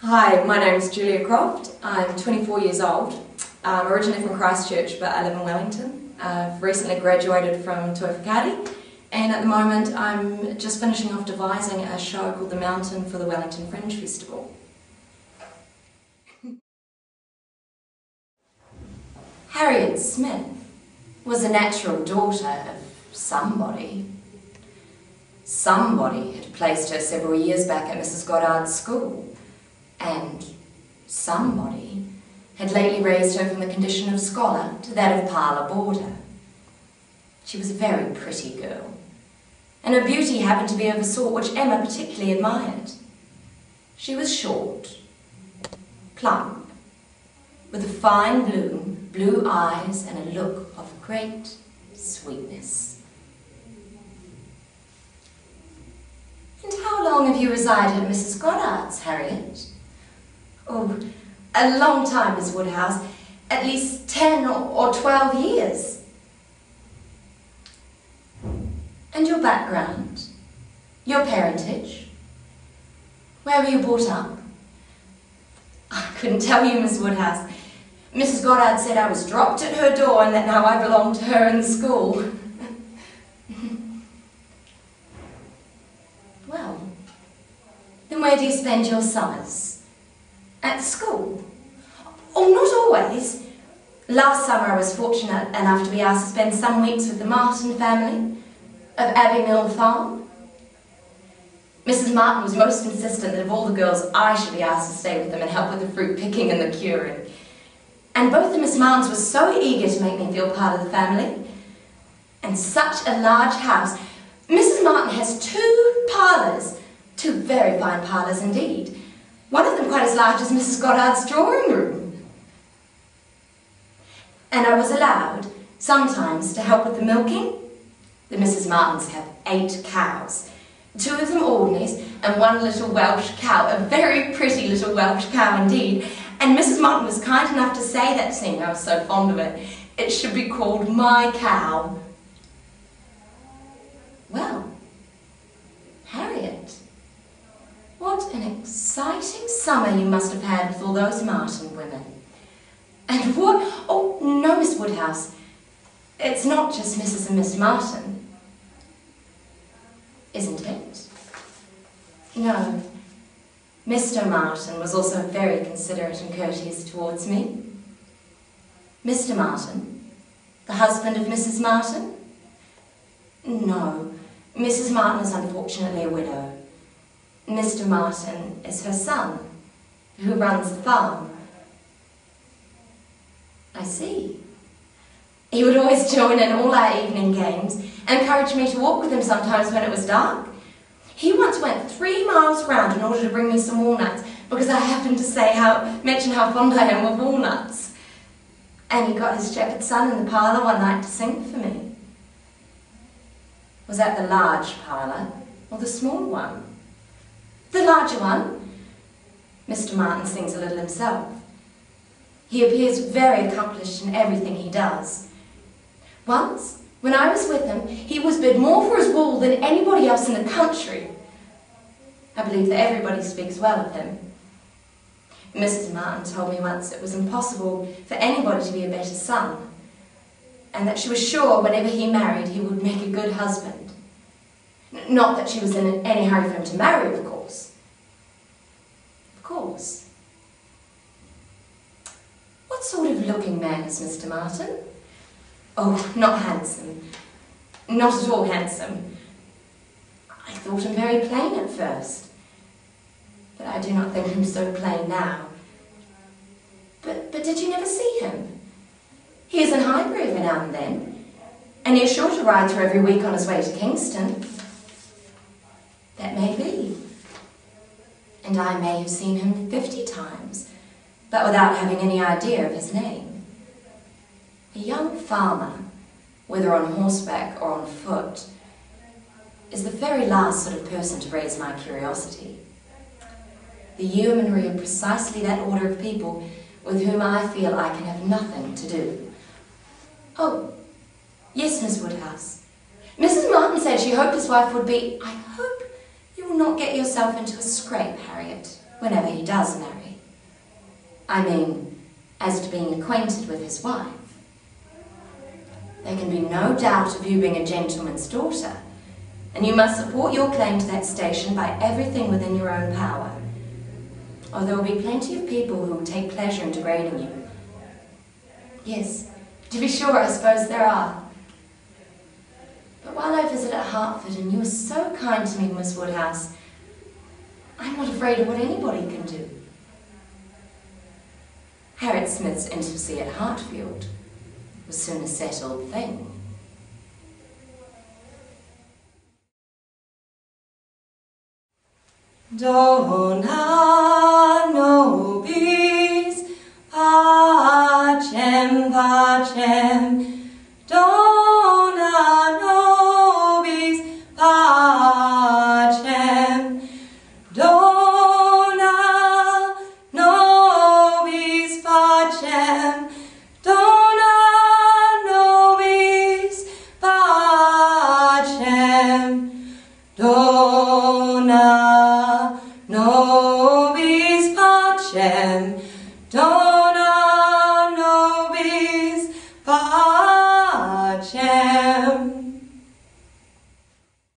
Hi, my name is Julia Croft. I'm 24 years old. I'm originally from Christchurch, but I live in Wellington. I've recently graduated from Te Whakaari, and at the moment I'm just finishing off devising a show called The Mountain for the Wellington Fringe Festival. Harriet Smith was a natural daughter of somebody. Somebody had placed her several years back at Mrs. Goddard's school, and somebody had lately raised her from the condition of scholar to that of parlour boarder. She was a very pretty girl, and her beauty happened to be of a sort which Emma particularly admired. She was short, plump, with a fine bloom, blue eyes, and a look of great sweetness. "And how long have you resided at Mrs. Goddard's, Harriet?" "Oh, a long time, Miss Woodhouse. At least 10 or 12 years. "And your background? Your parentage? Where were you brought up?" "I couldn't tell you, Miss Woodhouse. Mrs. Goddard said I was dropped at her door and that now I belonged to her in the school." "Well, then where do you spend your summers? At school?" "Oh, not always. Last summer I was fortunate enough to be asked to spend some weeks with the Martin family of Abbey Mill Farm. Mrs. Martin was most insistent that of all the girls I should be asked to stay with them and help with the fruit picking and the curing. And both the Miss Martins were so eager to make me feel part of the family. And such a large house. Mrs. Martin has 2 parlours, 2 very fine parlours indeed. One of them quite as large as Mrs. Goddard's drawing room. And I was allowed, sometimes, to help with the milking. The Mrs. Martins have 8 cows, 2 of them Aldneys, and 1 little Welsh cow, a very pretty little Welsh cow indeed. And Mrs. Martin was kind enough to say that, seeing I was so fond of it, it should be called my cow. Well, Harriet, what an exciting summer you must have had with all those Martin women. And what... Oh, no, Miss Woodhouse. It's not just Mrs. and Miss Martin. Isn't it? No. Mr. Martin was also very considerate and courteous towards me. Mr. Martin, the husband of Mrs. Martin? No. Mrs. Martin is unfortunately a widow. Mr. Martin is her son, who runs the farm. I see. He would always join in all our evening games and encourage me to walk with him sometimes when it was dark. He once went 3 miles round in order to bring me some walnuts because I happened to mention how fond I am of walnuts. And he got his shepherd son in the parlour one night to sing for me. Was that the large parlour or the small one? The larger one. Mr. Martin sings a little himself. He appears very accomplished in everything he does. Once, when I was with him, he was bid more for his wool than anybody else in the country. I believe that everybody speaks well of him. Mrs. Martin told me once it was impossible for anybody to be a better son, and that she was sure whenever he married he would make a good husband. Not that she was in any hurry for him to marry, of course. Of course. What sort of looking man is Mr. Martin? Oh, not handsome. Not at all handsome. I thought him very plain at first, but I do not think him so plain now. But did you never see him? He is in Highbury every now and then, and he is sure to ride through every week on his way to Kingston. That may be. And I may have seen him 50 times, but without having any idea of his name. A young farmer, whether on horseback or on foot, is the very last sort of person to raise my curiosity. The yeomanry are precisely that order of people with whom I feel I can have nothing to do. Oh, yes, Miss Woodhouse. Mrs. Martin said she hoped his wife would be... I hope you will not get yourself into a scrape, Harriet, whenever he does marry. I mean, as to being acquainted with his wife. There can be no doubt of you being a gentleman's daughter, and you must support your claim to that station by everything within your own power, or there will be plenty of people who will take pleasure in degrading you. Yes, to be sure, I suppose there are. But while I visit at Hertford, and you are so kind to me, Miss Woodhouse, I'm not afraid of what anybody can do. Harriet Smith's intimacy at Hartfield was soon a settled thing. Dona nobis pacem pacem, dona nobis pacem, dona nobis pacem, dona nobis pacem, dona